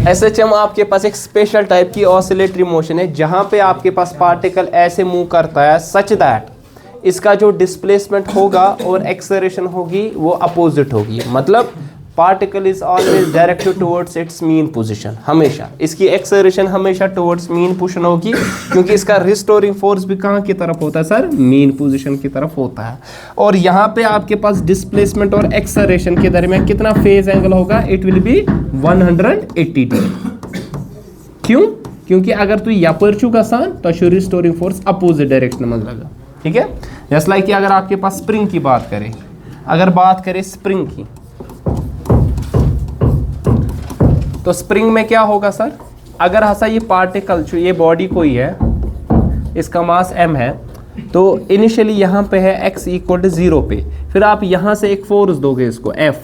SHM आपके पास एक special type की ऑसिलेटरी मोशन है जहां पे आपके पास पार्टिकल ऐसे मूव करता है सच दैट इसका जो डिस्प्लेसमेंट होगा और एक्सेलरेशन होगी वो अपोजिट होगी। मतलब particle is always directed towards it's mean position, हमेशा इसकी एक्सेलरेशन हमेशा टुवर्ड्स मीन पोजीशन होगी, क्योंकि इसका रिस्टोरिंग फोर्स भी कहाँ की तरफ होता है सर? मीन पोजीशन की तरफ होता है। और यहाँ पे आपके पास डिस्प्लेसमेंट और एक्सेलरेशन के दरमियान कितना फेज एंगल होगा? It will B 180 degree. क्यों? क्योंकि अगर तू यपर छु गसान तो रिस्टोरिंग फोर्स अपोजिट डायरेक्शन में लगा। ठीक है, जस्ट लाइक कि अगर आपके पास स्प्रिंग की बात करें, अगर बात करें स्प्रिंग की, तो स्प्रिंग में क्या होगा सर? अगर हसा ये पार्टिकल जो ये बॉडी कोई है, इसका मास m है, तो इनिशियली यहाँ पे है x इक्वल टू 0 पे, फिर आप यहाँ से एक फोर्स दोगे इसको F,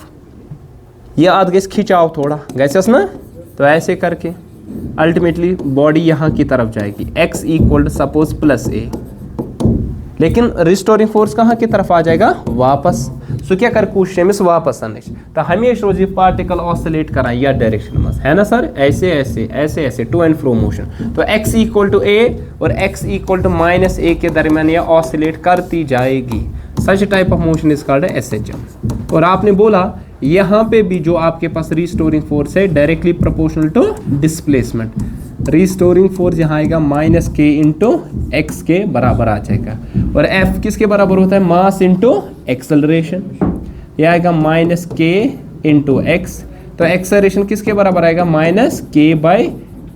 ये आद गैस खिंचाओ थोड़ा गैस ना, तो ऐसे करके अल्टीमेटली बॉडी यहाँ की तरफ जाएगी, x equal to suppose plus a, लेकिन रिस्टोरिंग फोर्स कहाँ की तरफ आ जाएगा? वापस। सो क्या कर कुछ वापस आने, तो हमेशा रोज पार्टिकल ऑसिलेट करा या डायरेक्शन में, है ना सर? ऐसे ऐसे ऐसे ऐसे टू एंड फ्रो मोशन। तो x इक्वल टू a और x equal to minus a के दरमियान यह ऑसिलेट करती जाएगी। Such type of motion is called SHM। और आपने बोला यहाँ पे भी जो आपके पास रिस्टोरिंग फोर्स है directly proportional to displacement, restoring force यहाँ आएगा माइनस के इंटू एक्स के बराबर आ जाएगा। और एफ किसके बराबर होता है? मास इंटू एक्सेलरेशन, यह आएगा माइनस के इंटू एक्स। तो एक्सेलरेशन किसके बराबर आएगा? माइनस के बाई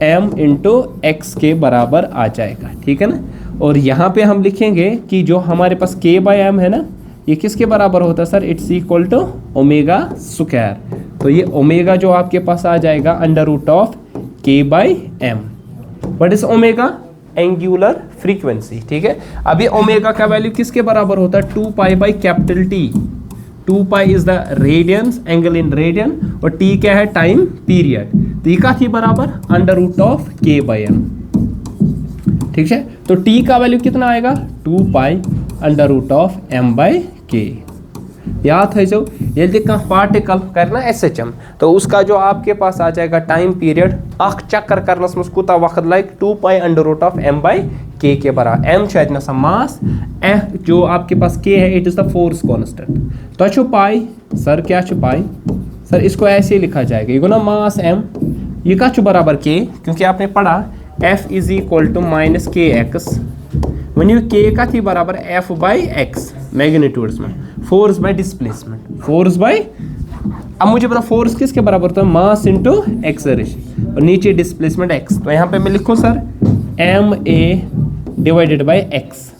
एम इंटू एक्स के बराबर आ जाएगा। ठीक है ना? और यहाँ पे हम लिखेंगे कि जो हमारे पास के बाई एम है ना, ये किसके बराबर होता है sir? It's equal to omega square. तो ये ओमेगा जो आपके पास आ जाएगा under root of K by M. What is omega? Angular frequency. ठीक है, अभी ओमेगा का वैल्यू किसके बराबर होता है? 2 pi by capital T. 2 pi is the radians, angle in radian, और टी क्या है? Time period. तो ये का थी बराबर under root of K by M. ठीक है, तो टी का वैल्यू कितना आएगा? 2 pi under root of M by K. याद है जो ये देखा पार्टिकल करना SHM, तो उसका जो आपके पास आ जाएगा टाइम पीरियड अख चक्कर करनस में कुता वक्त like 2 pi under root of M by K बराबर। एम शायद ना मास, जो आपके पास के है it is the force constant. तो छु पाई सर, क्या छु पाई सर? इसको ऐसे ही लिखा जाएगा, ये ना मास m, ये का छु बराबर के, क्योंकि आपने पढ़ा F is equal to minus K X, वन यू के का थी बराबर F बाई एक्स मैग्नीट्यूड्स में, force by displacement, force by, अब मुझे पता फोर्स किसके बराबर होता है? मास इंटू एक्सेलरेशन, और नीचे डिस्प्लेसमेंट x। तो यहाँ पे मैं लिखूँ sir M A divided by X,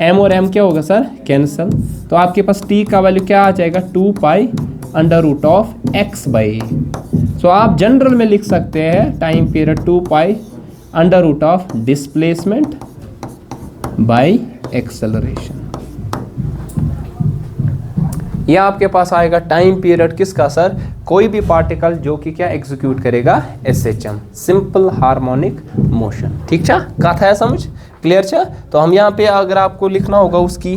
m और m क्या होगा सर? कैंसल। तो आपके पास t का वैल्यू क्या आ जाएगा? 2 pi under root of x by. So आप जनरल में लिख सकते हैं time period 2 pi under root of displacement by acceleration. यह आपके पास आएगा टाइम पीरियड किसका सर? कोई भी पार्टिकल जो कि क्या एग्जीक्यूट करेगा? SHM, simple harmonic motion. ठीक छा? कथा है समझ? क्लियर छा? तो हम यहाँ पे अगर आपको लिखना होगा उसकी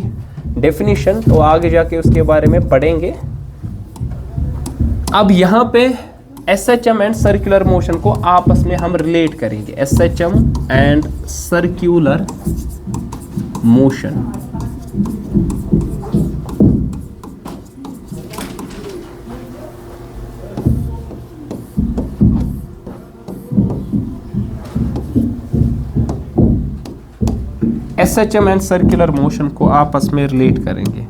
डेफिनेशन, तो आगे जाके उसके बारे में पढ़ेंगे। अब यहाँ पे SHM एंड सर्कुलर मोशन को आपस में हम रिलेट करेंगे। SHM and circular motion. SHM and circular motion को आपस में रिलेट करेंगे।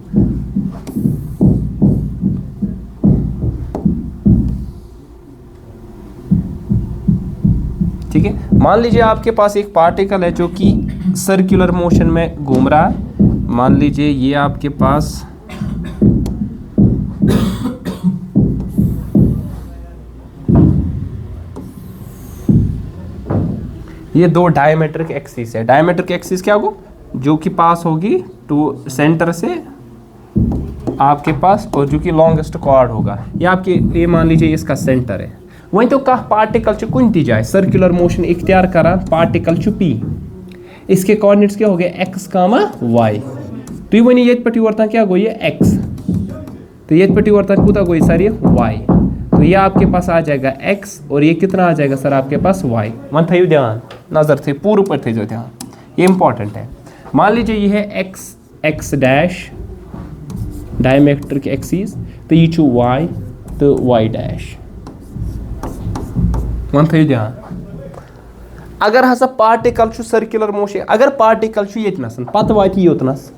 ठीक है, मान लीजिए आपके पास एक पार्टिकल है जो कि सर्कुलर मोशन में घूम रहा है। मान लीजिए ये आपके पास ये दो डायमेट्रिक एक्सिस है। डायमेट्रिक एक्सिस क्या होगा? जो कि पास होगी टू सेंटर से आपके पास, और जो कि लॉन्गेस्ट कॉर्ड होगा, ये आपके, ये मान लीजिए इसका सेंटर है। वहीं तो कह पार्टिकल च कुन ती जाए सर्कुलर मोशन इख्तियार करा, पार्टिकल च P, इसके कोऑर्डिनेट्स क्या हो गए? x, y। तो ये वनी ये पे वर्तन क्या गो? ये x, तो ये पे वर्तन कुता गो सर? ये y। तो ये आपके पास आ जाएगा x और ये कितना आ जाएगा सर आपके पास y। वन थी ध्यान, नजर थे पूरे पर थे जो ध्यान, ये इंपॉर्टेंट है। मान लीजिए ये है x डैश डायमेट्रिक एक्सिस, तो ये छु y तो y डैश। वन थी ध्यान, अगर हसा पार्टिकल छु सर्कुलर मोशन, अगर पार्टिकल छु येतनस पत वाति योतनस,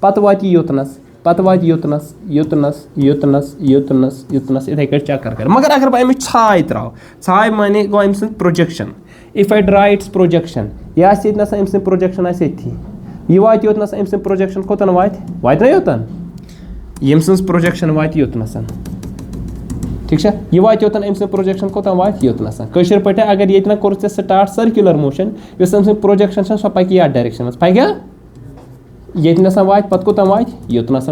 पत वाति योतनस, पत वाति योतनस योतनस योतनस योतनस योतनस इथे कर चक्कर कर, मगर अगर मैं छाय त्राव, छाय माने गो अम सं projection, if I draw it's projection, या येतनस अम सं प्रोजेक्शन आसे थी, ये वाति योतनस अम सं प्रोजेक्शन कोतन वाति न योतन, यम सं प्रोजेक्शन वाति योतनस, ठीक है, ये वाति योतन अम सं प्रोजेक्शन कोतन वाति योतनस। कशर पटे अगर येतना कोर से स्टार्ट सर्कुलर मोशन, यस अम सं प्रोजेक्शन सो पकि या डायरेक्शन मस पगया येतनस वाति पत कोतन वाति योतनस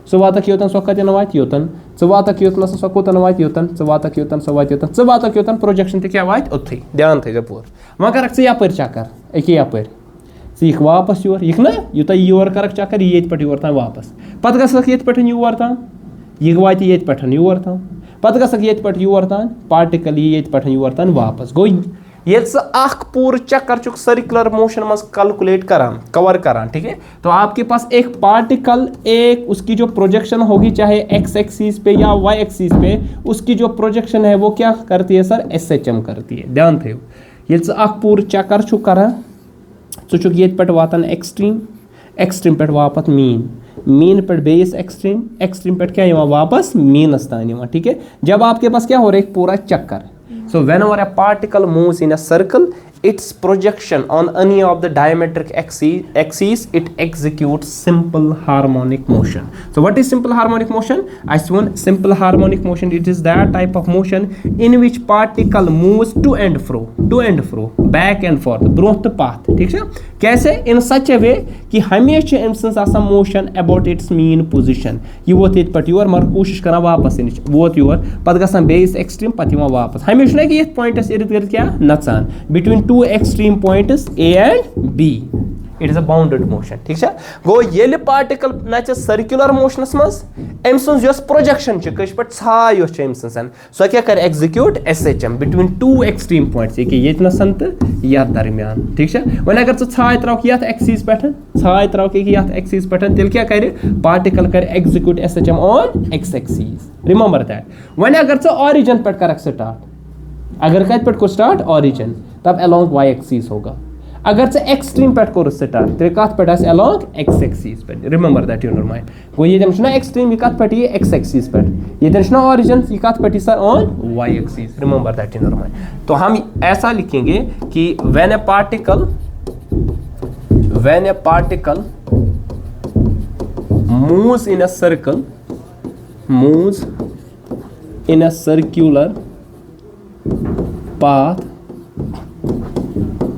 सो वातक योतन सो कतन वाति योतन, च वातक योतनस सो कोतन वाति योतन, च वातक योतन सो वाति योतन, च वातक योतन प्रोजेक्शन ते क्या वाति ओथि, ध्यान थे जपूर। मगर अक्स यापर चक्कर एके यापर सीख वापस योर यख ना युता योर करक चक्कर येत पट योर तान वापस, पत गसक येत पट योर तान, यह वाति येत पट योर तान, पत गसक येत पट योर तान, पार्टिकल येत पट योर तान वापस गो। ये पूर चक्कर चुक सर्कुलर मोशन मस कैलकुलेट करान कवर करान, ठीक है। तो आपके पास एक पार्टिकल, एक उसकी जो प्रोजेक्शन होगी चाहे एक्स एक्सिस पे या वाई एक्सिस पे, उसकी जो प्रोजेक्शन है वो क्या करती है सर, SHM करती है, ध्यान थे। ये पूर चक्कर चुक करान चुक ये पे वातान एक्सट्रीम, एक्सट्रीम पे वापस मीन, मीन पे बेस एक्सट्रीम, एक्सट्रीम पे क्या वापस मीनस तान, ठीक है। जब आपके पास क्या हो रहा है एक पूरा चक्कर, so whenever a particle moves in a circle, its projection on any of the diametric axes it executes simple harmonic motion. So what is simple harmonic motion? As one simple harmonic motion, it is that type of motion in which particle moves to and fro, back and forth, both path, ठीक है। कैसे? In such a way कि हमेशा instance आसा motion about it's mean position, ये वोत ये पट योर मगर कोशिश करना वापस इन वोत योर पत गसान बेस एक्सट्रीम पत यिवान वापस, हमेशा ना कि ये पॉइंट्स इर्द गिर्द क्या नचान between two extreme points A and B, it is a bounded motion, ठीक है। गो ये पार्टिकल नच सर्कुलर मोशनस मज अम सज यस प्रोजेक्शन कश पे छाय अम सन सो क्या कर execute SHM between two extreme points, ये नसन तो ये दरमियान, ठीक है। वन अगर छाय त्रक ये एक्सिस पे, छाय त्रक ये एक्सिस पे, तेल क्या कर पार्टिकल कर execute SHM on X axis, remember that. One अगर ऑरिजिन पे कर स्टार्ट, अगर कत पे को स्टार्ट ऑरिजिन, तब अलोंग Y एक्सिस होगा। अगर से एक्सट्रीम पे को स्टार्ट, तो कत पे अलोंग X एक्सिस पे, remember that in your mind. गो ये ना एक्सट्रीम ये कत पे ये X एक्सिस पे, ये ना ऑरिजिन ये कत पे sir on Y axis, remember that in your mind. तो हम ऐसा लिखेंगे कि when A particle moves in a circle, moves in a circular path,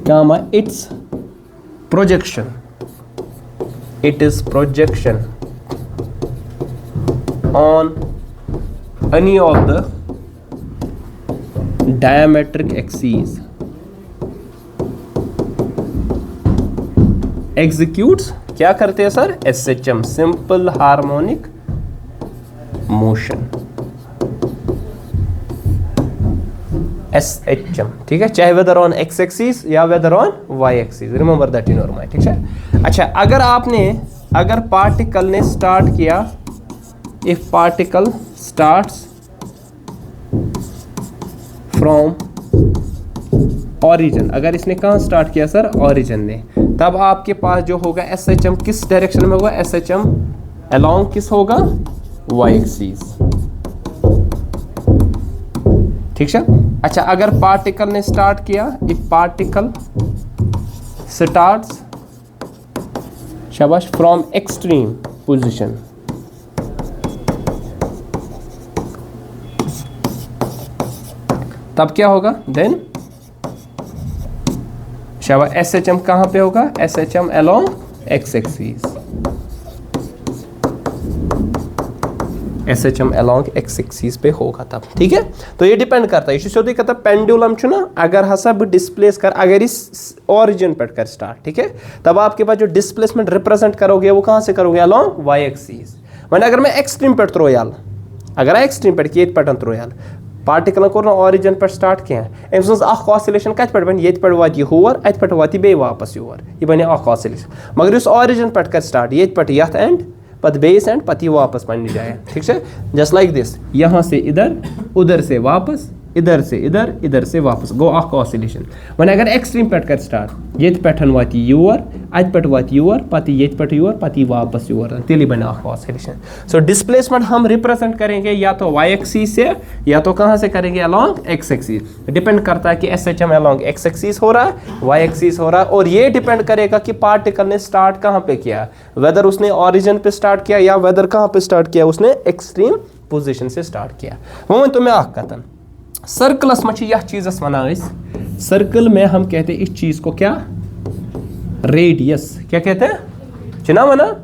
comma its projection, it is projection on any of the diametric axes executes क्या करते हैं sir, SHM, simple harmonic motion, SHM, ठीक है, चाहे whether on X axis या whether on Y axis, remember that in your mind, ठीक है। अच्छा, अगर पार्टिकल ने स्टार्ट किया, if particle starts from origin, अगर इसने कहाँ स्टार्ट किया सर, ऑरिजिन ने, तब आपके पास जो होगा SHM किस डायरेक्शन में होगा, SHM अलोंग किस होगा, Y एक्सिस, ठीक है। अच्छा, अगर पार्टिकल ने स्टार्ट किया, इफ पार्टिकल स्टार्ट्स शाबाश फ्रॉम एक्सट्रीम पोजीशन, तब क्या होगा, देन शाबाश SHM कहां पे होगा, SHM along X axis, SHM along X axis पे होगा तब, ठीक है। तो ये डिपेंड करता है, ये कहता है पेंडुलम छु ना, अगर हसा भी डिस्प्लेस कर, अगर इस ओरिजिन पर कर स्टार्ट, ठीक है, तब आपके पास जो डिस्प्लेसमेंट रिप्रेजेंट करोगे वो कहां से करोगे, अलोंग Y एक्सिस। वरना अगर मैं एक्सट्रीम पे थ्रो याल, अगर एक्सट्रीम पे ये पैटर्न थ्रो याल, पार्टिकल कोर ऑरिजिन पे स्टार्ट क्या ऑसिलेशन कत पे बन ये वात यह हर अत पे वात बे वापस योर यह बने ऑसिलेशन मगर इस ऑरिजिन पे कर स्टार्ट ये पे यथ एंड पत बेस एंड पत वापस पन्ने जाए ठीक है जस्ट लाइक दिस यहाँ से इधर उधर से वापस इधर से इधर इधर से वापस गो ऑसिलेशन वन अगर एक्सट्रीम पे कर स्टार्ट ये पे वात योर अत पे वात योर पत ये पे योर पत वापस योर तेली बने ऑसिलेशन सो डिस्प्लेसमेंट हम रिप्रेजेंट करेंगे या तो वाई एक्सिस से या तो कहाँ से करेंगे अलॉन्ग एक्स एक्सिस डिपेंड करता है कि SHM अलॉन्ग एक्स एक्सिस हो रहा है वाई एक्सिस हो रहा है और ये डिपेंड करेगा कि पार्टिकल ने स्टार्ट कहाँ पे किया वेदर उसने ओरिजिन पे स्टार्ट किया या वेदर कहाँ पे स्टार्ट किया उसने एक्सट्रीम पोजिशन से स्टार्ट किया वो तो मैं कतन सर्कलस में यह चीज वन सर्कल में हम कहते हैं इस चीज को क्या रेडियस क्या कहते हैं चिना वना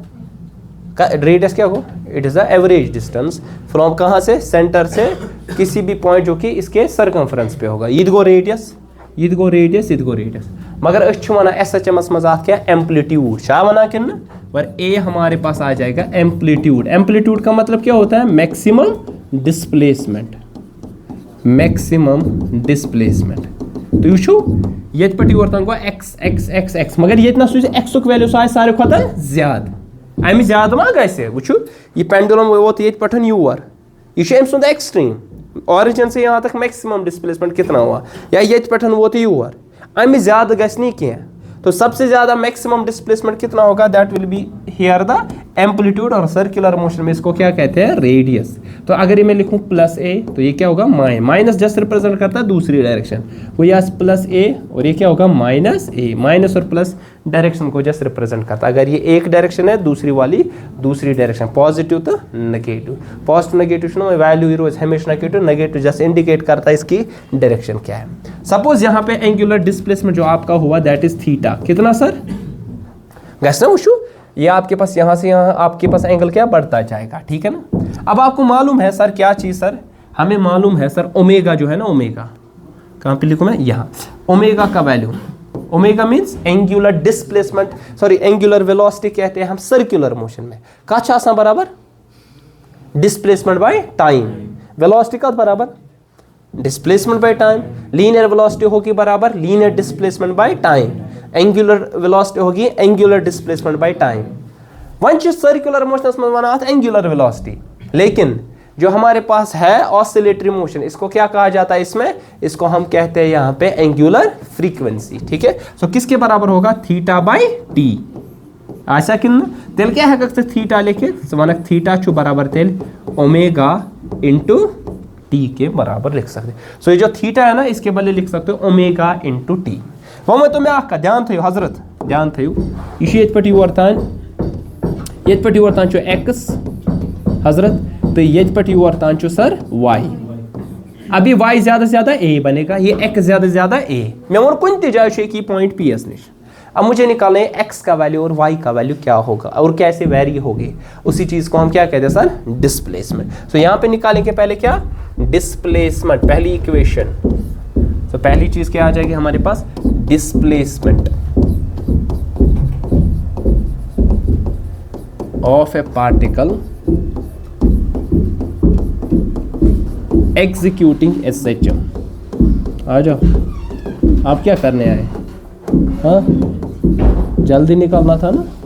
रेडियस क्या हो it is the average distance from कहां से सेंटर से किसी भी पॉइंट जो कि इसके सरकमफ्रेंस पे होगा ईद गो रेडियस ईद गो रेडियस ईद गो रेडियस मगर अस वन SHM मज क्या एम्पलीट्यूड क्या वना कि पर ए हमारे पास आ जाएगा एम्पलीट्यूड एम्पलीट्यूड का मतलब क्या होता है मैक्सिमम डिस्प्लेसमेंट मैक्सिमम डिस्प्लेसमेंट तो ये पे योर तक गो एक्स एक्स एक्स एक्स मगर ये एक्स वैल्यू सो सारे खुद ज्यादा अमि ज्यादा मा गए वो ये पेंडुलम वोत ये पे योर यह अम सुंद एक्सट्रीम ऑरिजिन से यहाँ तक मैक्सिमम डिस्प्लेसमेंट कितना हुआ या ये पे वोत योर अमि ज्यादा गई क्या तो सबसे ज्यादा मैक्सिमम डिस्प्लेसमेंट कितना होगा that will be here the amplitude और सर्कुलर मोशन में इसको क्या कहते हैं रेडियस तो अगर ये मैं लिखूं प्लस ए तो ये क्या होगा माइनस जस्ट रिप्रेजेंट करता है दूसरी डायरेक्शन वो यहाँ प्लस ए और ये क्या होगा माइनस ए माइनस और प्लस डायरेक्शन को जस्ट रिप्रेजेंट करता है अगर ये एक डायरेक्शन है दूसरी वाली दूसरी डायरेक्शन पॉजिटिव तो नेगेटिव पॉजिटिव नेगेटिव वैल्यू रोज हमेशा नेगेटिव जस्ट इंडिकेट करता है इसकी डायरेक्शन क्या है सपोज यहाँ पे एंगुलर डिस्प्लेसमेंट जो आपका हुआ दैट इज थीटा कितना सर गैस ना उशू ये आपके पास यहाँ से यहाँ आपके पास एंगल क्या बढ़ता जाएगा ठीक है ना अब आपको मालूम है सर क्या चीज सर हमें मालूम है सर ओमेगा जो है ना ओमेगा कहाँ पे लिखूं मैं यहाँ ओमेगा का value omega means angular displacement sorry angular velocity कहते हैं हम सर्कुलर मोशन में का बराबर डिस्प्लेसमेंट बाय टाइम वेलोसिटी का बराबर displacement by time linear velocity होगी बराबर linear displacement by time angular velocity होगी एंगुलर डिस्प्लेसमेंट बाय टाइम वन सर्कुलर मोशन में वन एंगुलर वेलोसिटी लेकिन जो हमारे पास है ऑसिलेटरी मोशन इसको क्या कहा जाता है इसमें इसको हम कहते हैं यहाँ पे एंगुलर फ्रीक्वेंसी ठीक है सो किसके बराबर होगा थीटा बाय टी आशा किन तेल क्या है थीटा लिखे वन थीटा चु बराबर तेल ओमेगा इंटू टी के बराबर लिख सकते सो ये जो थीटा है ना इसके बदले लिख सकते हो ओमेगा इंटू टी वो मैं तुम्हें आपका ध्यान थो हजरत ध्यान थो यह पे योर तान एक्स हजरत तो ये पे योर तान सर वाई अभी वाई ज्यादा से ज्यादा ए बनेगा ये एक्स ज्यादा से ज्यादा ए मैं और कुछ जाए की पॉइंट पी एस निश अब मुझे निकालना है एक्स का वैल्यू और वाई का वैल्यू क्या होगा और कैसे वेरी होगी उसी चीज को हम क्या कहते हैं सर डिस्प्लेसमेंट सो यहाँ पे निकालेंगे पहले क्या डिस्प्लेसमेंट पहली इक्वेशन तो पहली चीज क्या आ जाएगी हमारे पास displacement of a particle executing SHM आ जाओ आप क्या करने आए हाँ जल्दी निकालना था ना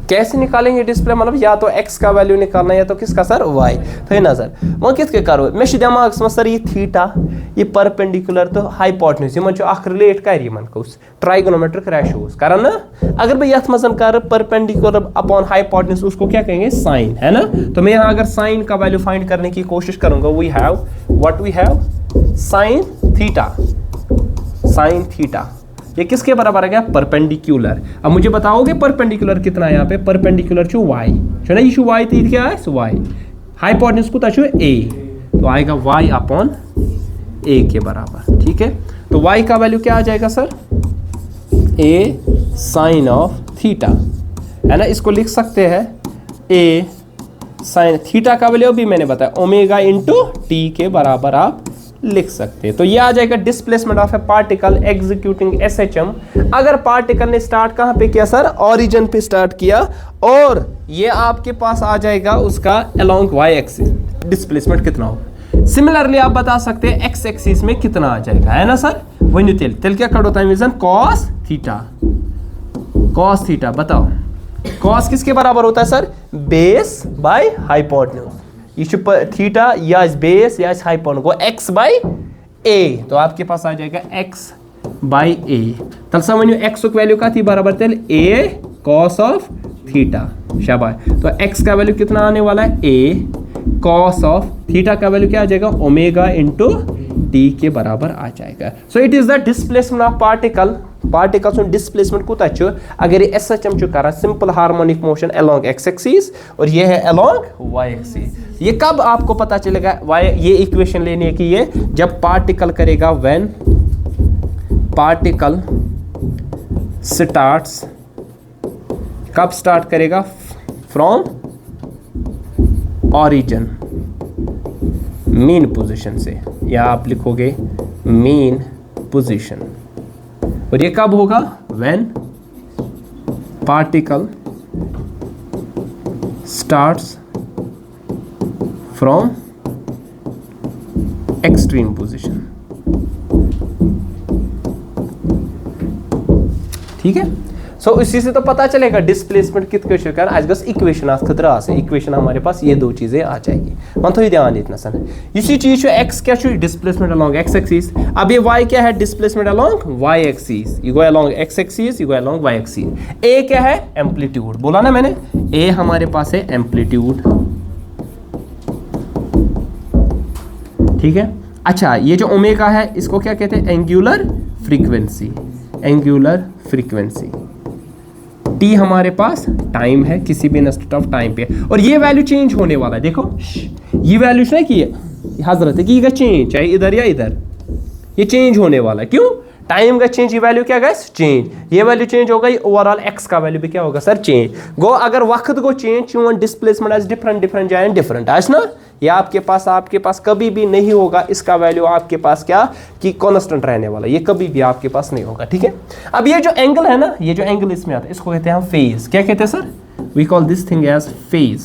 कैसे निकालेंगे डिस्प्ले मतलब या तो x का वैल्यू निकालना या तो किसका सर y तो ना सर वो किसके करो मे दिमाग में सर ये थीटा ये परपेंडिकुलर तो हाइपोटेन्यूज यमन रिलेट कर ट्राइगोनोमेट्रिक रेशियोज कर ना अगर मैं यथ मज कर परपेंडिकुलर अपॉन हाइपोटेन्यूज उसको क्या कहेंगे साइन है ना तो मैं यहाँ अगर साइन का वैल्यू फाइंड करने की कोशिश करूंगा वी हैव साइन थीटा ये किसके बराबर है क्या परपेंडिकुलर अब मुझे बताओगे परपेंडिकुलर कितना है यहाँ पे परपेंडिकुलर छो y छो ना ये y थी क्या है सो y हाइपोटेन्यूज को छो a तो आएगा y अपॉन a के बराबर ठीक है तो y का वैल्यू क्या आ जाएगा sir a sine of theta है ना इसको लिख सकते हैं a साइन थीटा का वैल्यू भी मैंने बताया ओमेगा इंटू टी के बराबर आप लिख सकते हैं। तो ये आ जाएगा displacement of a particle executing SHM. अगर पार्टिकल ने स्टार्ट कहां पे किया सर, ओरिजिन पे स्टार्ट किया, और ये आपके पास आ जाएगा उसका अलोंग वाई एक्सिस डिस्प्लेसमेंट कितना होगा। सिमिलरली आप बता सकते हैं एक्स एक्सिस में कितना आ जाएगा, है ना सर। वही तेल क्या कट होता है विजन, कॉस थीटा। बताओ कॉस किसके बराबर होता है सर, बेस बाय हाइपोटेन्यूज। ये थीटा या बेस या हाइपोटेन्यूज को एक्स बाय ए, तो आपके पास आ जाएगा एक्स बाय ए। तब समझो एक्स की वैल्यू का थी बराबर थे ए कॉस ऑफ थीटा, शाबाश। तो एक्स का वैल्यू कितना आने वाला है, ए कॉस ऑफ थीटा का वैल्यू क्या आ जाएगा, ओमेगा इंटू टी के बराबर आ जाएगा। So it is the displacement of particles displacement कोता अगर ये एसएचएम कर simple harmonic motion along X axis और ये है अलोंग वाई एक्सिस। ये कब आपको पता चलेगा, वाई ये इक्वेशन लेनी है कि ये जब पार्टिकल करेगा, व्हेन पार्टिकल स्टार्ट्स, कब स्टार्ट करेगा, फ्रॉम ओरिजिन मीन पोजीशन से, या आप लिखोगे मीन पोजीशन, और ये कब होगा, when particle starts from extreme position. ठीक है। सो इसी से तो पता चलेगा डिस्प्लेसमेंट कित क्वेश्चन कर आज गस इक्वेशन आज खतरा से इक्वेशन हमारे पास ये दो चीजें आ जाएगी। मन तो ही ध्यान इतना सन इसी चीज जो एक्स क्या है डिस्प्लेसमेंट अलोंग एक्स एक्सिस, अब ये वाई क्या है displacement along Y axis, you go along X axis, you go along Y axis. A क्या है एम्पलीट्यूड, बोला ना मैंने, ए हमारे पास है एम्पलीट्यूड। ठीक है। अच्छा ये जो ओमेगा है इसको क्या कहते हैं, angular frequency, angular frequency. T हमारे पास टाइम है, किसी भी इंस्टेंट ऑफ टाइम पे, और ये वैल्यू चेंज होने वाला है। देखो ये वैल्यू नहीं की हजरत है कि ये चेंज चाहे इधर या इधर, ये चेंज होने वाला है। क्यों, टाइम का चेंज, ये वैल्यू क्या गैस चेंज, ये वैल्यू चेंज होगा, ये ओवरऑल एक्स का वैल्यू भी क्या होगा सर चेंज गो। अगर वक्त को चेंज चून डिस्प्लेसमेंट आज डिफरेंट जाए डिफरेंट आज ना, ये आपके पास कभी भी नहीं होगा इसका वैल्यू आपके पास क्या कि कांस्टेंट रहने वाला, ये कभी भी आपके पास नहीं होगा। ठीक है। अब ये जो एंगल है ना, ये जो एंगल इसमें आता है इसको कहते हैं हम फेज। क्या कहते हैं sir, we call this thing as phase,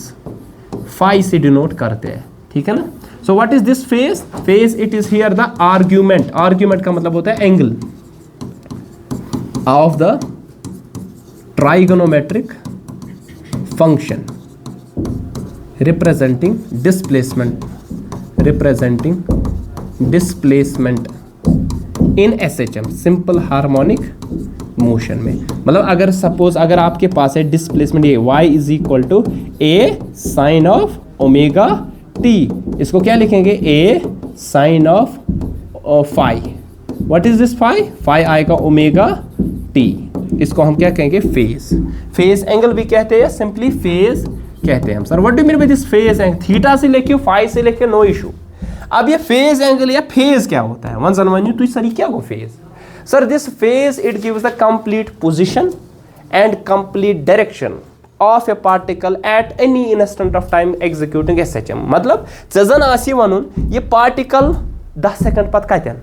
phi से डिनोट करते हैं। ठीक है ना। So what is this phase, phase it is here the argument, argument का मतलब होता है angle of the trigonometric function representing displacement in SHM simple harmonic motion में। मतलब अगर सपोज अगर आपके पास है डिस्प्लेसमेंट ये y is equal to A sine of omega T, इसको क्या लिखेंगे A sine of phi. What is this phi, phi आएगा ओमेगा टी, इसको हम क्या कहेंगे फेज। फेज एंगल भी कहते हैं, सिंपली फेज कहते हैं हम। Sir what do mean by this phase angle, theta से लेके फाई से लेके नो इशू। अब ये फेज एंगल या फेज क्या होता है, वन वन तो सर क्या हो phase, sir this phase it gives the complete position and complete direction of a particle at any instant of time executing SHM. मतलब जन आसी वनुन ये पार्टिकल 10 सेकंड पत कतन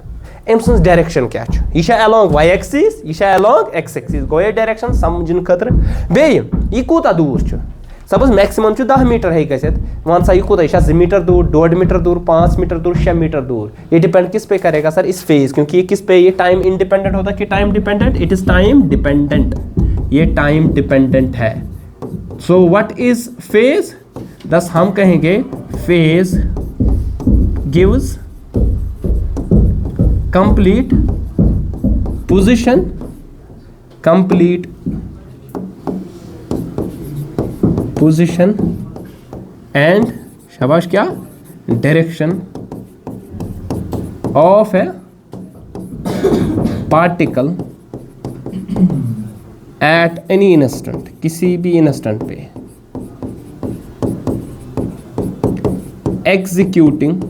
अम सज डायरेक्शन क्या यह अलोंग वाई एक्सिस, यह अलोंग एक्स एक्सिस, गो ये डायरेक्शन समझन खतर। बे यह कूता दूर सपोज मैक्सिमम 10 मीटर है गसित, वन सा यह कूता 2 मीटर दूर, 1.5 मीटर दूर, 5 मीटर दूर, 6 मीटर दूर। ये डिपेंड किस पे करेगा सर, इस फेज, क्योंकि ये किस पे, ये टाइम इंडिपेंडेंट होता है कि time dependent, it is time dependent, ये टाइम डिपेंडेंट है। सो व्हाट इज फेज, दस हम कहेंगे phase gives complete position, complete position and शाबाश क्या direction of a particle at any instant, किसी भी इंस्टेंट पे executing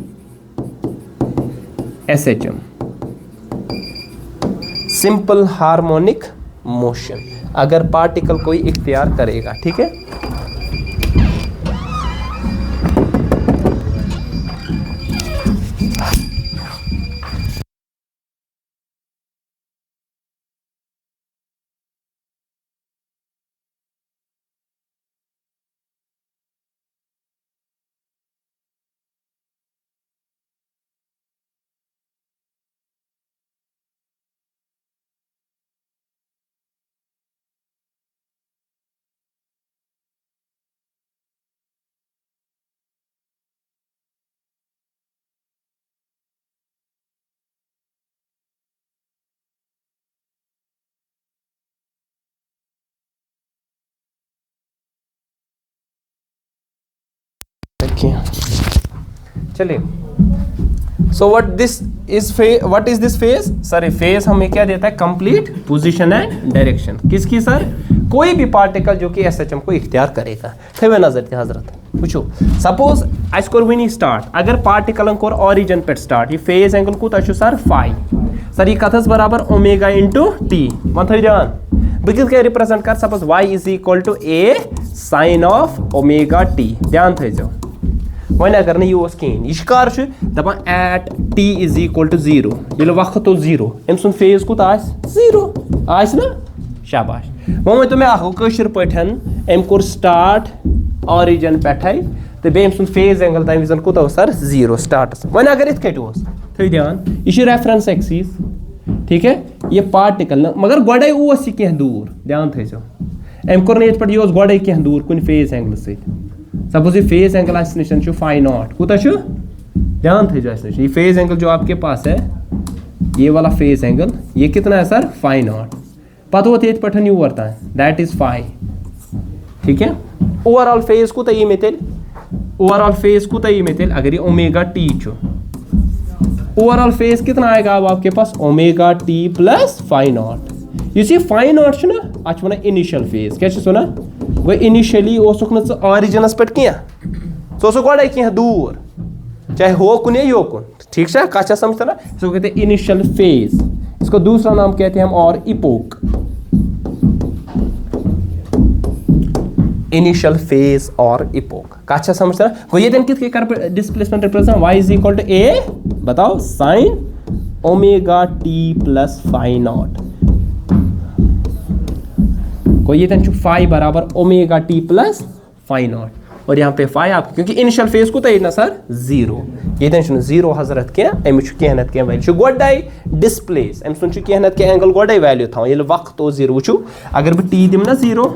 SHM simple harmonic motion, अगर पार्टिकल कोई इख्तियार करेगा। ठीक है। किया। चलिए, सो what is this phase sir? Phase हमें क्या देता है? Complete position and direction. किसकी सर? कोई भी पार्टिकल जो कि एसएचएम को इख्तियार करेगा। थे नजर थे हजरत वुचो, सपोज अस कोर वनी स्टार्ट, अगर पार्टिकलन कोर ऑरिजिन पे स्टार्ट, ये फेज एंगल कूत सर फाई सर, ये कथस बराबर ओमेगा इंटू टी। वन थो ध्यान, बह कित रिप्रेजेंट कर, suppose y is equal to A sine of omega T. ध्यान थो वन अगर ना यह कहें, यह कर दपान at T is equal to 0, ये वक्त तो 0, अम सुन फेज कूत 0 आस ना। शाबाश। वो वो मे कशर पे अम कोर स्टार्ट ऑरिजिन पे तो बे अम सुन फेज एंगल तम विजन कूत सर 0 स्टार्टस। वन अगर इत कट थो ध्यान, यह रेफरेंस एक्सिस, ठीक है, ये पार्टिकल मगर गोडे यह कह दूर। ध्यान थो अम कोर ये पे यह गोडे कह दूर कुन फेज एंगल सत। सपोज ये फेज एंगल निश फाई नॉट कूत। ध्यान थो ये फेज एंगल जो आपके पास है, ये वाला फेज एंगल, ये कितना है सर? Phi not. पता वो ये पे यूर तान, दैट इज फाई। ठीक है, ओवरऑल फेज कूत ये तेल, ओवरऑल फेज कूत ये तेल अगर ये ओमेगा टी छो। ओवरऑल फेज कितना आएगा अब आपके पास? Omega T plus phi not. ये फाई नॉट ना अच वन इनिशियल फेज। क्या वन गो इनिशियली ऑरिजिनस पे क्या गोड़े कह दूर, चाहे हो कुन या यो कुन। ठीक है, कहा समझता ना? इसको कहते हैं इनिशियल फेज, इसको दूसरा नाम कहते हैं हम और इपोक। इनिशियल फेज और इपोक, कहा समझता ना? गो ये दिन कित कर displacement represent y is equal to A, बताओ, sine omega T plus phi naught. को ये तन फाई बराबर omega T plus phi naught, और यहाँ पे फाई आप क्योंकि इनिशियल फेज को ना सर 0, ये तन 0 हजरत क्या अमिच कहनत क्या वैल्यू गोडे डिस्प्लेस अम सुन कहनत क्या एंगल गोडे वैल्यू था ये वक्त तो 0 वो अगर बह टी दिम ना 0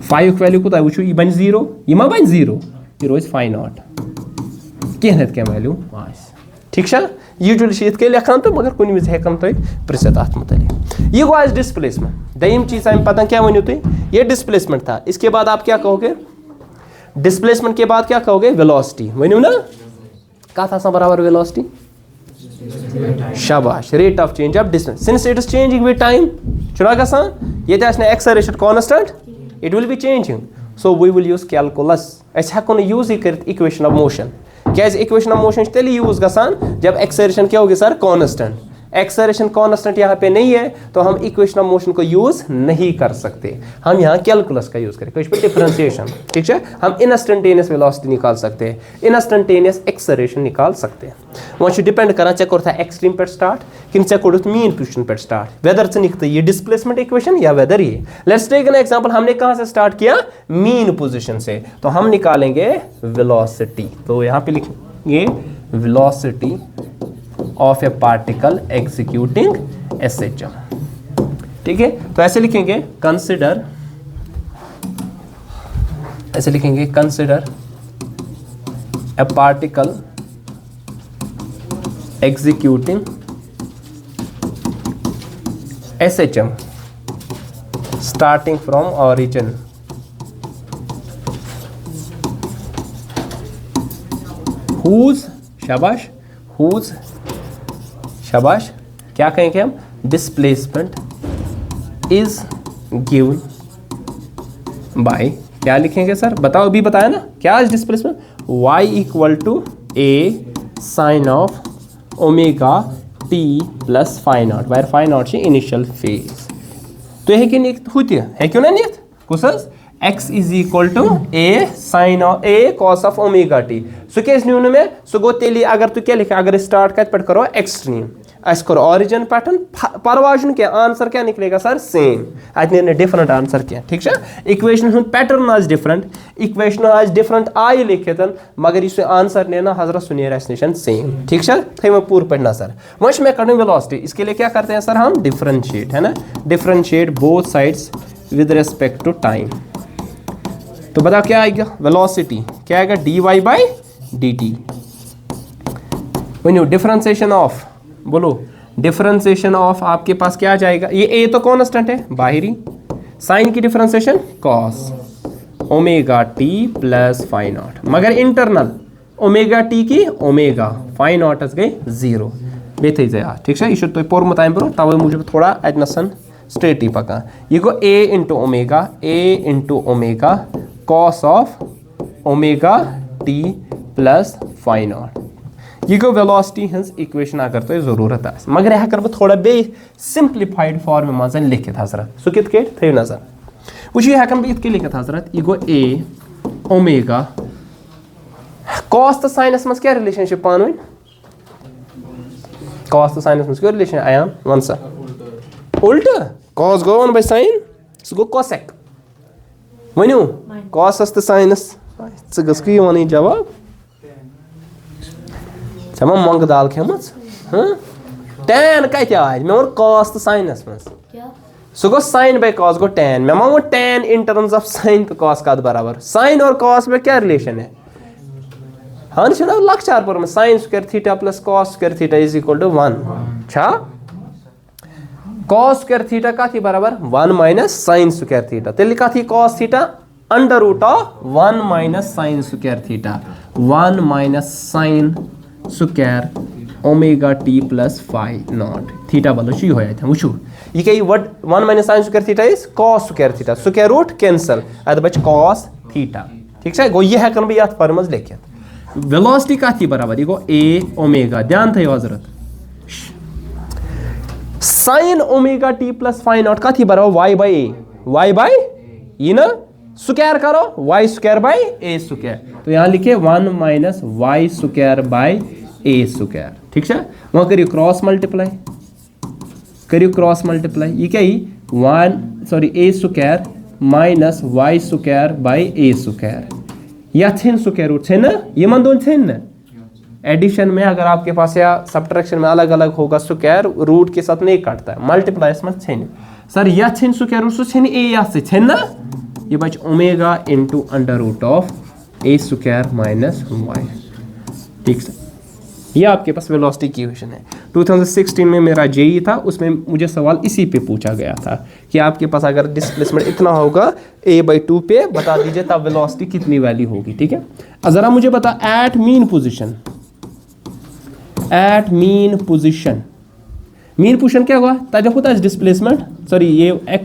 फाई वैल्यू को वो यह बन 0, यह मा बन 0, यह रोज फाई नॉट कहनत क्या वैल्यू आस। ठीक है, यूजुअली ये लिखान तो मगर कुछ विज हेकान तुम प्रिसित अत मुतलिक। यह गो आज डिस्प्लेसमेंट। दयम चीज आम पता क्या वनु तुम, ये डिस्प्लेसमेंट था। इसके बाद आप क्या कहोगे? डिस्प्लेसमेंट के बाद क्या कहोगे? वेलोसिटी। वनु ना कत बराबर वेलोसिटी? शाबाश, rate of change of distance since it is changing with time. चुना गसान ये acceleration constant, it will be changing, so we will use calculus. अस हेको न यूज कर इक्वेशन ऑफ मोशन। क्या इक्वेशन ऑफ मोशन तेली यूज गसान जब एक्सेलरेशन क्या होगी सर? कांस्टेंट। एक्सेलरेशन कांस्टेंट यहाँ पे नहीं है तो हम इक्वेशन ऑफ मोशन को यूज नहीं कर सकते, हम यहाँ कैलकुलस का यूज करें, कुछ डिफरेंशिएशन। ठीक है, हम इंस्टेंटेनियस वेलोसिटी निकाल सकते हैं, इंस्टेंटेनियस एक्सेलरेशन निकाल सकते हैं। वह डिपेंड कर चे कोर एक्सट्रीम पे स्टार्ट कि चे कोर मीन पोजिशन पे स्टार्ट, वेदर से निकलते ये डिस्प्लेसमेंट इक्वेशन या वेदर ये। लेट्स टेक एन एग्जांपल, हमने कहाँ से स्टार्ट किया? मीन पोजिशन से, तो हम निकालेंगे वेलोसिटी। तो यहाँ पे लिखेंगे velocity of a particle executing SHM. ठीक है, तो ऐसे लिखेंगे कंसिडर, ऐसे लिखेंगे consider a particle executing SHM starting from origin whose, शाबाश, whose, शाबाश, क्या कहेंगे हम? डिस्प्लेसमेंट इज गिवन बाय, क्या लिखेंगे सर? बताओ, अभी बताया ना क्या displacement? y equal to A sine of omega T plus phi not, where phi not initial phase. तो है कि नहीं है क्यों ना नियत कुछ x is equal to A sine of A cos of omega T. So क्या न्यून में सो गो तेली अगर तु क्या लिखा, अगर स्टार्ट कत पे करो एक्सट्रीम, अस करो ऑरिजिन पैटर्न, परवाह क्या आंसर क्या निकलेगा सर? सेम। अत ने डिफरेंट आंसर क्या। ठीक है, इक्वेशन हूँ पैटर्न आज डिफरेंट, इक्वेशन आज डिफरेंट आय लिखित, मगर इस आंसर ने ना हजरत सुनिए निशान सेम। ठीक है, थे मैं पूर पढ़ना सर। वह मैं करूँ वेलोसिटी, इसके लिए क्या करते हैं सर? हम डिफरेंशिएट, है ना, differentiate both sides with respect to time. तो बताओ क्या आएगा? वेलोसिटी क्या आएगा? dy by dt। वही डिफरेंशिएशन ऑफ, बोलो डिफरेंशिएशन ऑफ आपके पास क्या आ जाएगा? ये a तो कांस्टेंट है बाहरी, साइन की differentiation cos, omega T plus phi not, मगर इंटरनल ओमेगा टी की ओमेगा फाई नॉट गई 0 बे थे याद ठीक है। यह तुम पोर्मुत अम ब्रो तवे मूजूब थोड़ा अतनसन स्ट्रेटी पकान। यह गो a into omega cos of omega T plus phi naught. यह गो वेलोसिटी हज इक्वेशन अगर तुम जरूरत आ, मगर यह कर थोड़ा बे सिंप्लीफाइड फॉर्म मज लिखित हजरत सह कित थो नजर वो हेकान बह ये लिखित हजरत। यह गो ए ओमेगा कॉस तो साइनस मज क्या रिलेशनशिप पान वन, कॉस तो साइनस मज क्या रिलेशन आयान वन सा उल्ट cos go one by sine सह गो कॉसेक वनु कॉसस तो साइनस ग वन जवाब मा मंग दाल खेम टैन कत आय मे वो कॉस तो साइनस मज सह गो साइन बाय कॉस गो टैन मे मांगो tan in terms of sine तो कॉस कत बराबर। साइन और कॉस में क्या रिलेशन है हाँ लक्चार पर sine square theta plus cos square theta is equal to 1 छा कॉस स्क्वायर थीटा कथी बराबर 1 माइनस साइन स्क्वायर थीटा तेल कथी cos theta under root of 1 minus sine square theta 1 minus sine square omega T plus phi not theta वालो चीज हो जाता है वो ये क्या 1 minus sine square theta is cos square theta square root cancel अत बच कॉस थीटा ठीक है गो ये हेकन बह ये फॉर्म लिखित। वेलोसिटी कथी बराबर यह गो ए ओमेगा ध्यान थो हजरत sine omega T plus phi naught कथी बराबर वाई बाई ये ना स्क्वायर करो y square by a square तो यहाँ लिखे 1 minus y square by a square ठीक है। वहाँ करिए क्रॉस मल्टीप्लाई ये क्या a square minus y square by a square या छिन स्क्वायर रूट छिन ये मन दोन छिन एडिशन में अगर आपके पास या सब्ट्रैक्शन में अलग अलग होगा स्क्वायर रूट के साथ नहीं काटता है मल्टीप्लाई में छिन सर या छिन स्क्वायर रूट छिन ए या से छिन ना ये बच omega into under root of A square minus Y ठीक है। ये आपके पास वेलोसिटी की इक्वेशन है। 2016 में मेरा जेई था उसमें मुझे सवाल इसी पे पूछा गया था कि आपके पास अगर डिस्प्लेसमेंट इतना होगा a/2 पे बता दीजिए तब वेलोसिटी कितनी वैल्यू होगी ठीक है। ज़रा मुझे बता एट मीन पोजीशन क्या हुआ ताजा होता है डिस्प्लेसमेंट सॉरी ये x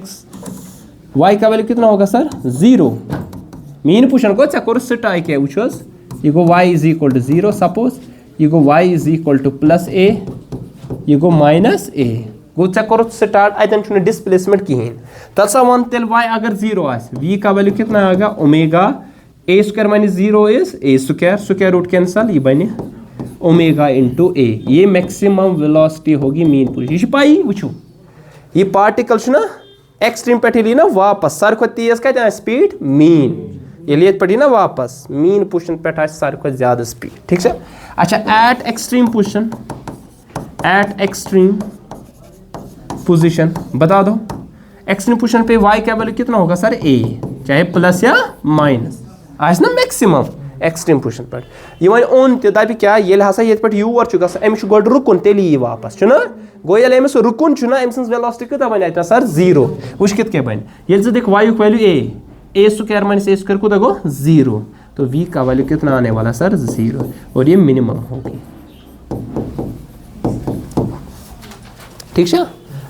y का वैल्यू कितना होगा सर 0 मीन पोजीशन को चेक करो सेट आई क्या उछोस ये गो y is equal to 0 suppose ये गो y is equal to plus a ये गो माइनस a गो चेक करो स्टार्ट अतन छुने डिस्प्लेसमेंट कहीं तसा वन तेल y अगर 0 आस v का वैल्यू कितना आएगा omega a square minus 0 is a square root cancel ये बने ओमेगा इंटू a ये मैक्सिमम वेलोसिटी होगी मीन पोजीशन पाई वुचो ये पार्टिकल छु ना एक्सट्रीम पे ली ना वापस सर को तेज कत स्पीड मीन ये लिए पे ना वापस मीन पोजीशन पे सर को ज्यादा स्पीड ठीक है। अच्छा एट एक्सट्रीम पोजीशन बता दो एक्सट्रीम पोजीशन पे y का वैल्यू कितना होगा सर a चाहे प्लस या माइनस आज ना मैक्सिमम एक्सट्रीम पोजीशन पे ये वन ओन ते दप क्या ये हसा ये पे यूर छु गस एम छु गोड रुकुन तेली ये वापस छु ना गो ये एमस रुकुन छु ना एम सन्स वेलोसिटी कितना बन आइता सर 0 उस कित के बन ये जे देख y का value a square minus a square को देखो 0 तो v का वैल्यू कितना आने वाला सर 0 और ये मिनिमम होगी ठीक है।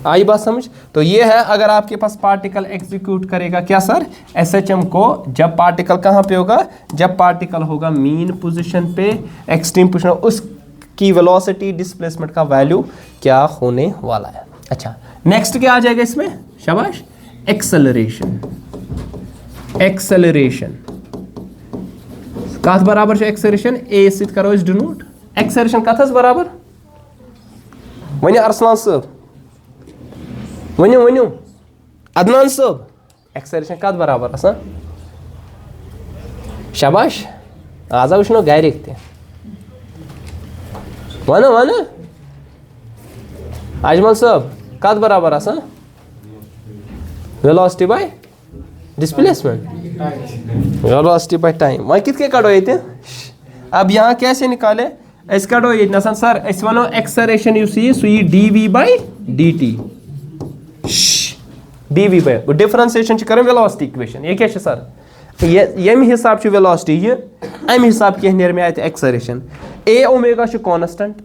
आई बात समझ तो ये है अगर आपके पास पार्टिकल एग्जीक्यूट करेगा क्या सर SHM को जब पार्टिकल कहाँ पे होगा जब पार्टिकल होगा मीन पोजीशन पे एक्सट्रीम पोजीशन उसकी वेलोसिटी डिस्प्लेसमेंट का वैल्यू क्या होने वाला है। अच्छा नेक्स्ट क्या आ जाएगा इसमें शाबाश एक्सेलरेशन कत बराबर एक्सेलरेशन ए सित करो इस डिनोट एक्सेलरेशन कथस बराबर वन अरसलान साहब वन अदनान साहब एक्सेलरेशन कत बराबर आसान शाबाश आजा वुचनो गारिक ते वन अजमल साहब कत बराबर आसान velocity bye displacement velocity by time वह कित के कड़ो ये अब यहाँ कैसे निकाले इस कड़ो ये नसन सर इस वनो एक्सेलरेशन यू सी सो ये dv by dt dv by differentiation करें वेलोसिटी इक्वेशन ये क्या सर यम हिसाब से वेलोसिटी ये अम हिसाब कह नेर में एक्सलेरेशन ए ओमेगा कांस्टेंट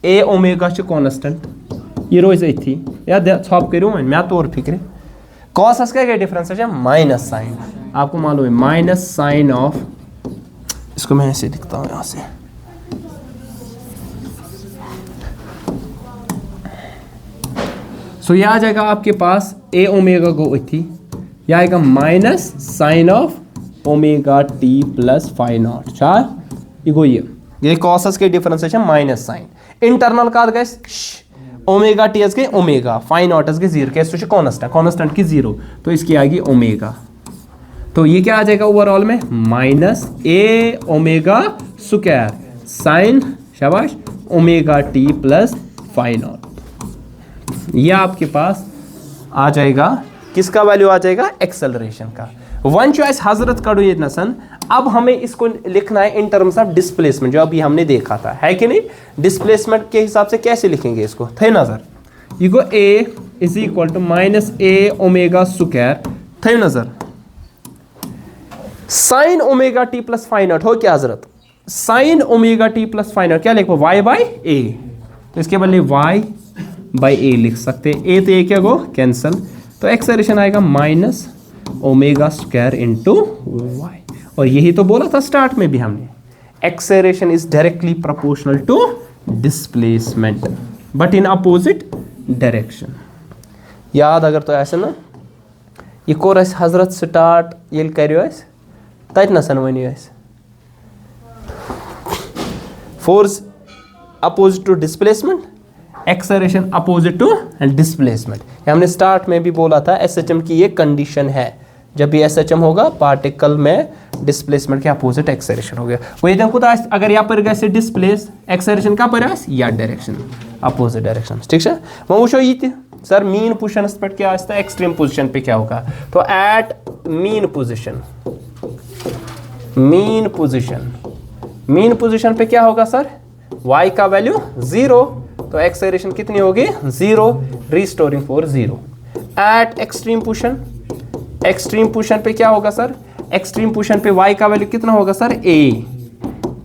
ए ओमेगा कांस्टेंट ये रोज अथी या छप करो वन मैं तौर फिक्र कॉसस क्या डिफरेंस है माइनस साइन आपको मालूम है माइनस साइन ऑफ इसको मैं ऐसे लिखता हूँ यहाँ से सो यह आ जाएगा आपके पास ए ओमेगा को इथी यह आएगा minus sine of omega T plus phi not चार ये गो ये कॉसस के डिफरेंशिएशन माइनस साइन इंटरनल का गए ओमेगा टी गए ओमेगा फाई नॉट गए जीरो क्या कांस्टेंट की जीरो तो इसकी आएगी ओमेगा तो ये क्या आ जाएगा ओवरऑल में माइनस ए ओमेगा स्क्वायर साइन शाबाश omega T plus phi not ये आपके पास आ जाएगा किसका वैल्यू आ जाएगा एक्सेलरेशन का वन चॉइस हजरत करो ये नसन अब हमें इसको लिखना है इन टर्म्स ऑफ डिस्प्लेसमेंट जो अभी हमने देखा था है कि नहीं डिस्प्लेसमेंट के हिसाब से कैसे लिखेंगे इसको थे नजर ये गो a is equal to minus A omega square थे नजर sine omega T plus phi naught हो क्या हजरत sine omega T plus phi naught क्या लिखो वाई बाई ए तो इसके बदले वाई बाई ए लिख सकते हैं ए तो ए क्या गो कैंसल तो एक्सेलरेशन आएगा minus omega square into Y और यही तो बोला था स्टार्ट में भी हमने acceleration is directly proportional to displacement but in opposite direction याद अगर तो ऐसे ना ये कोर हजरत स्टार्ट ये करो तत नसन वन force opposite to displacement acceleration opposite to displacement हमने स्टार्ट में भी बोला था एसएचएम की ये कंडीशन है जब भी एसएचएम होगा पार्टिकल में डिस्प्लेसमेंट के अपोजिट एक्सेलरेशन हो गया वही देखो तो अगर यहाँ पर गए डिस्प्लेस एक्सेलरेशन का पर या डायरेक्शन अपोजिट डायरेक्शन ठीक है वो वो ये सर मीन पोजिशन पे क्या एक्सट्रीम पोजिशन पे क्या होगा तो एट मीन पोजिशन पे क्या होगा सर y का वैल्यू 0 तो एक्सेलरेशन कितनी होगी 0 restoring force 0 at extreme position पे क्या होगा सर एक्सट्रीम पोजिशन पे y का वैल्यू कितना होगा सर a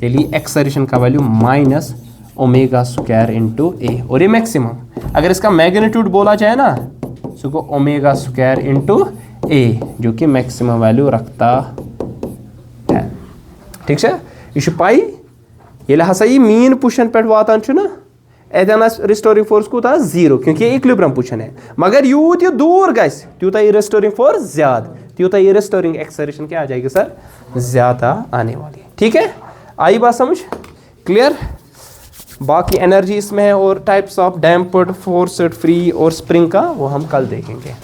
चलिए एक्सेलरेशन का value minus omega square into a और ये मैक्सिमम अगर इसका मैग्नीट्यूड बोला जाए ना तो ओमेगा स्क्वायर इंटू ए जो कि मैक्सिमम वैल्यू रखता है ठीक है यह पाई ये हसा ये मीन पोजिशन पे वातान ना एतन रिस्टोरिंग फोर्स कूता 0 क्योंकि ये इक्विलिब्रियम पोजिशन है मगर यूत ये दूर गए त्यूता ये रिस्टोरिंग फोर्स ज्यादा त्यूता ये रिस्टोरिंग एक्सेलरेशन क्या आ जाएगी सर ज्यादा आने वाली है ठीक है आई बात समझ क्लियर बाकी एनर्जी इसमें है और टाइप्स ऑफ डैम्पर्ड फोर्स्ड फ्री और स्प्रिंग का वो हम कल देखेंगे।